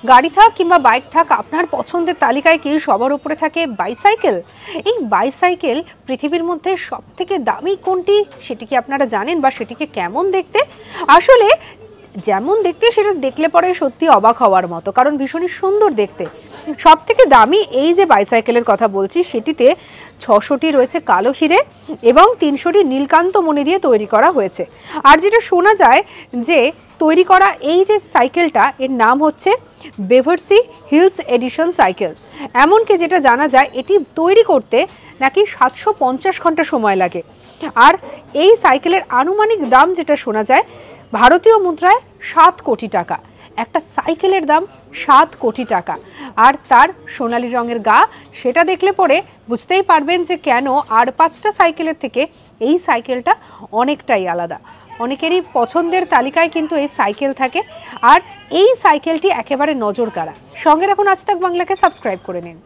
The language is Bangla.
গাড়ি থাক কিংবা বাইক থাক, আপনার পছন্দের তালিকায় কি সবার উপরে থাকে বাইসাইকেল? এই বাইসাইকেল পৃথিবীর মধ্যে সবথেকে দামি কোনটি সেটি কি আপনারা জানেন, বা সেটিকে কেমন দেখতে? আসলে যেমন দেখতে সেটা দেখলে পরে সত্যি অবাক হওয়ার মতো, কারণ ভীষণই সুন্দর দেখতে। সব থেকে দামি এই যে বাইসাইকেলের কথা বলছি, সেটিতে 600টি রয়েছে কালো হিরে এবং 300টি নীলকান্ত মণি দিয়ে তৈরি করা হয়েছে। আর যেটা শোনা যায় যে তৈরি করা এই যে সাইকেলটা, এর নাম হচ্ছে বেভারসি হিলস এডিশন সাইকেল। এমনকি যেটা জানা যায় এটি তৈরি করতে নাকি 750 ঘন্টা সময় লাগে। আর এই সাইকেলের আনুমানিক দাম যেটা শোনা যায় ভারতীয় মুদ্রায় 7 কোটি টাকা। একটা সাইকেলের দাম 7 কোটি টাকা, আর তার সোনালী রঙের গা, সেটা দেখলে পরে বুঝতেই পারবেন যে কেন আর 5টা সাইকেলের থেকে এই সাইকেলটা অনেকটাই আলাদা। অনেকেরই পছন্দের তালিকায় কিন্তু এই সাইকেল থাকে, আর এই সাইকেলটি একেবারে নজর কাড়া। সঙ্গে রাখুন আজ তাক বাংলাকে, সাবস্ক্রাইব করে নিন।